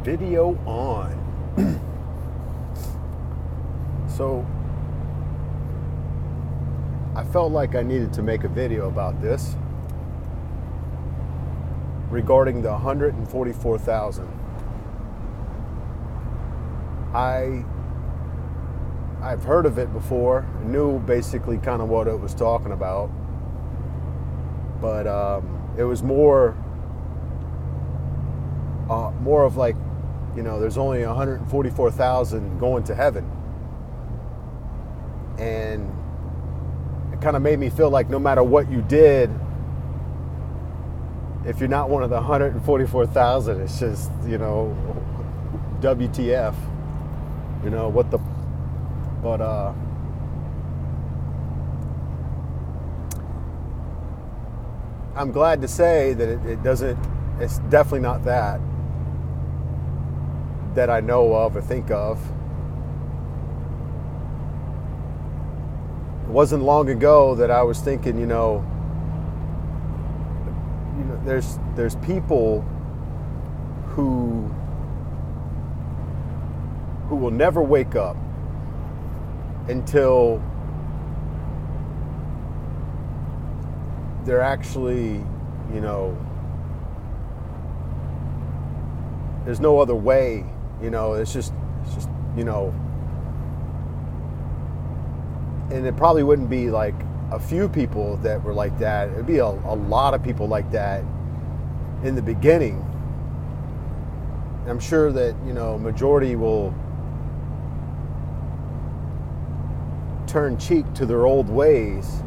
Video on. So I felt like I needed to make a video about this regarding the 144,000. I've heard of it before, knew basically kind of what it was talking about, but it was more of like, there's only 144,000 going to heaven, and it kind of made me feel like no matter what you did, if you're not one of the 144,000, it's just, WTF, what the, but I'm glad to say that it doesn't, it's definitely not that I know of or think of. It wasn't long ago that I was thinking, there's people who will never wake up until they're actually, there's no other way, it's just, and it probably wouldn't be like a few people that were like that. It'd be a lot of people like that in the beginning. I'm sure that, majority will turn cheek to their old ways,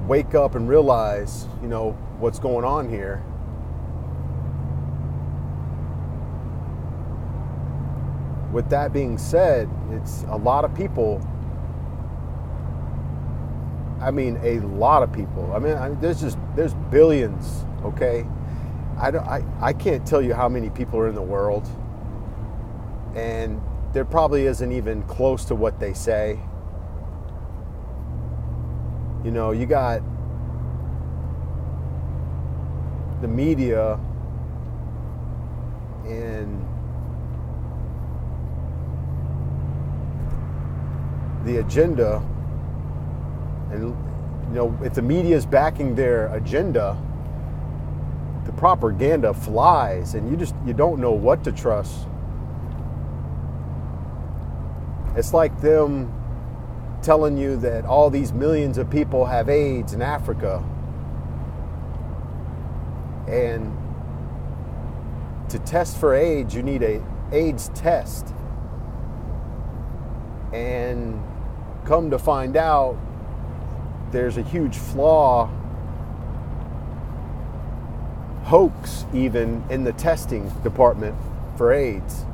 wake up and realize, what's going on here. With that being said, it's a lot of people. I mean, a lot of people. There's billions, okay? I can't tell you how many people are in the world, and there probably isn't even close to what they say. You got the media and the agenda, and if the media is backing their agenda, the propaganda flies, and you don't know what to trust. It's like them telling you that all these millions of people have AIDS in Africa, and to test for AIDS you need a AIDS test, and come to find out there's a huge flaw, hoax even, in the testing department for AIDS.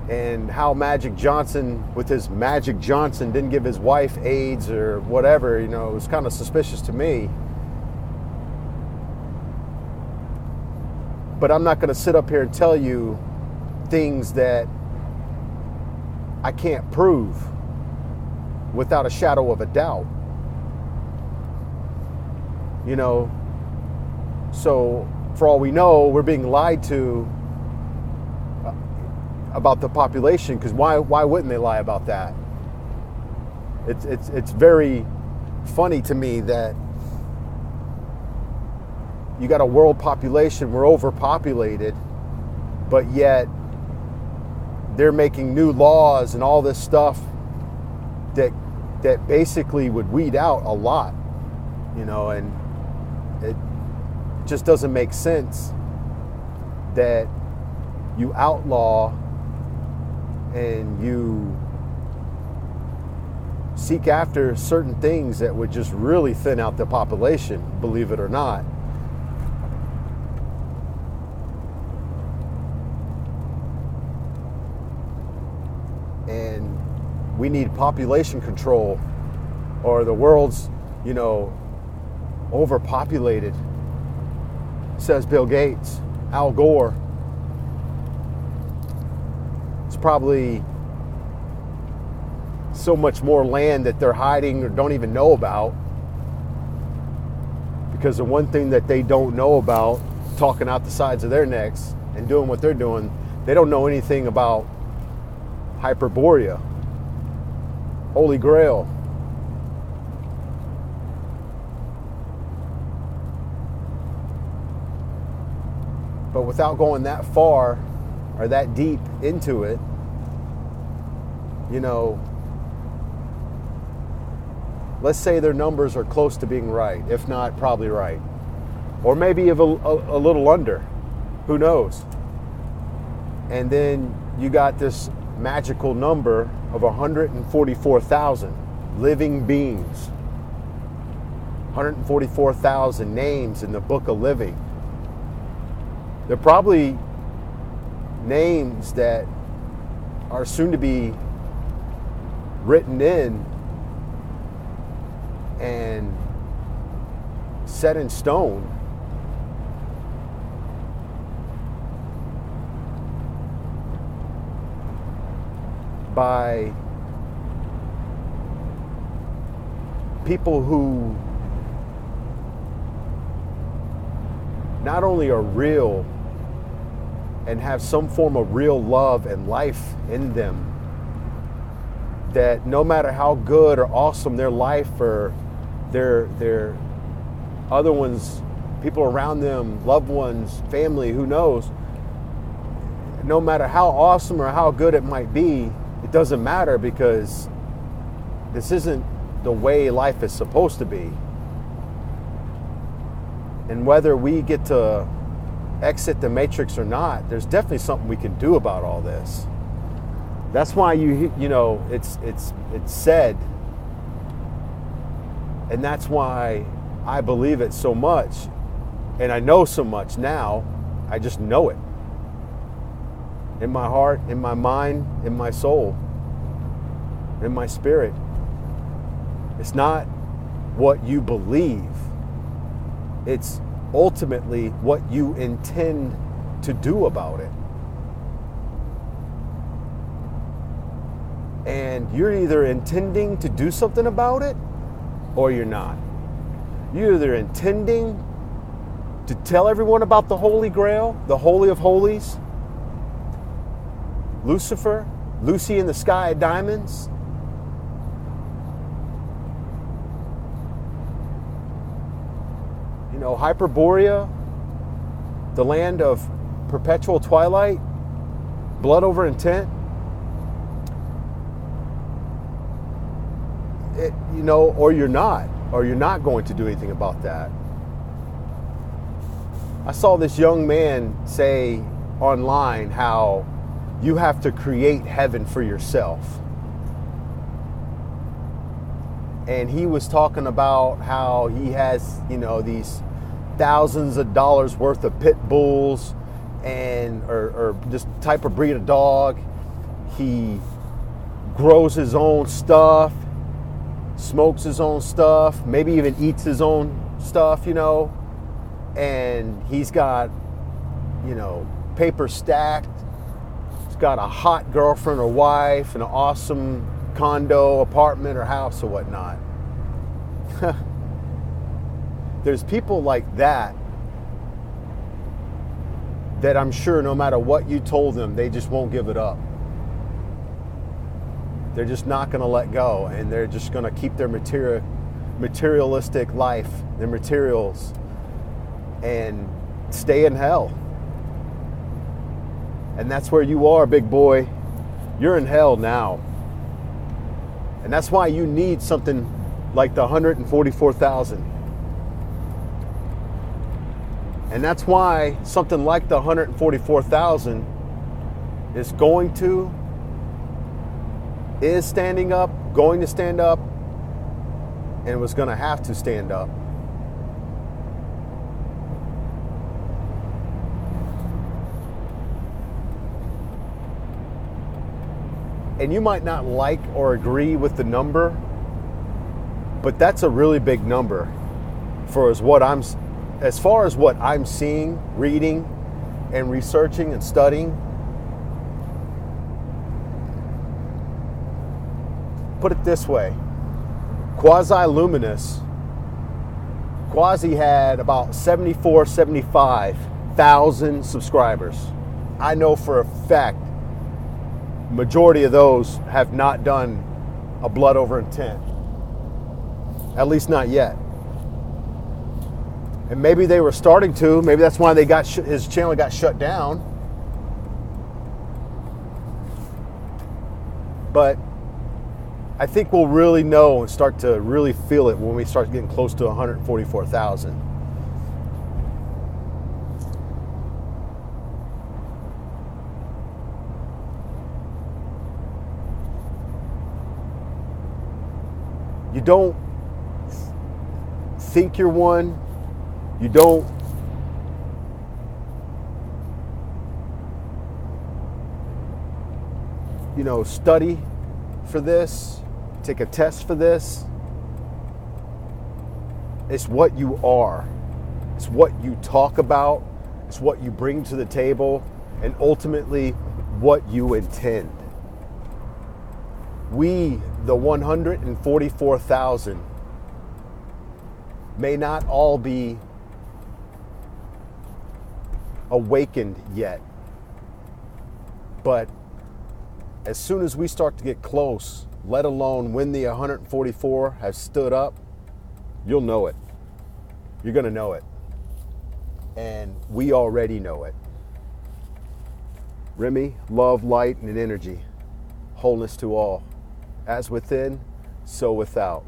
And how Magic Johnson, with his Magic Johnson, didn't give his wife AIDS or whatever, it was kind of suspicious to me. But I'm not going to sit up here and tell you things that I can't prove without a shadow of a doubt. So for all we know, we're being lied to about the population, because why wouldn't they lie about that? It's very funny to me that you got a world population, we're overpopulated, but yet they're making new laws and all this stuff that basically would weed out a lot, and it just doesn't make sense that you outlaw and you seek after certain things that would just really thin out the population, believe it or not. And we need population control, or the world's, overpopulated, says Bill Gates, Al Gore. It's probably so much more land that they're hiding or don't even know about, because the one thing that they don't know about talking out the sides of their necks and doing what they're doing. They don't know anything about Hyperborea, Holy Grail. But without going that far or that deep into it, you know, let's say their numbers are close to being right, if not probably right. Or maybe a little under, who knows? And then you got this magical number of 144,000 living beings. 144,000 names in the book of living. They're probably names that are soon to be written in and set in stone. By people who not only are real and have some form of real love and life in them, that no matter how good or awesome their life or their other ones, people around them, loved ones, family, who knows, no matter how awesome or how good it might be, it doesn't matter, because this isn't the way life is supposed to be. And whether we get to exit the matrix or not, there's definitely something we can do about all this. That's why you know it's said, and that's why I believe it so much, and I know so much now. I just know it. In my heart, in my mind, in my soul, in my spirit. It's not what you believe. It's ultimately what you intend to do about it. And you're either intending to do something about it or you're not. You're either intending to tell everyone about the Holy Grail, the Holy of Holies, Lucifer, Lucy in the Sky of Diamonds, you know, Hyperborea, the land of perpetual twilight, blood over intent. You know, or you're not going to do anything about that. I saw this young man say online how you have to create heaven for yourself. And he was talking about how he has, you know, these thousands of dollars worth of pit bulls and or this type of breed of dog. He grows his own stuff, smokes his own stuff, maybe even eats his own stuff, you know, and he's got, you know, paper stacked. He's got a hot girlfriend or wife and an awesome condo, apartment, or house or whatnot. There's people like that I'm sure no matter what you told them, they just won't give it up. They're just not going to let go, and they're just going to keep their materialistic life, their materials, and stay in hell. And that's where you are, big boy. You're in hell now. And that's why you need something like the 144,000. And that's why something like the 144,000 is standing up, going to stand up, and was going to have to stand up. And you might not like or agree with the number, but that's a really big number as far as what I'm seeing, reading, and researching and studying. Put it this way, Quasi-luminous, Quasi had about 74, 75 100,000 subscribers. I know for a fact majority of those have not done a blood over intent. At least not yet. And maybe they were starting to. Maybe that's why his channel got shut down. But I think we'll really know and start to really feel it when we start getting close to 144,000. You don't think you're one. You don't study for this, take a test for this. It's what you are. It's what you talk about. It's what you bring to the table, and ultimately what you intend. We, the 144,000, may not all be awakened yet, but as soon as we start to get close, let alone when the 144 have stood up, you'll know it. You're going to know it. And we already know it. Remy, love, light, and energy. Wholeness to all. As within, so without.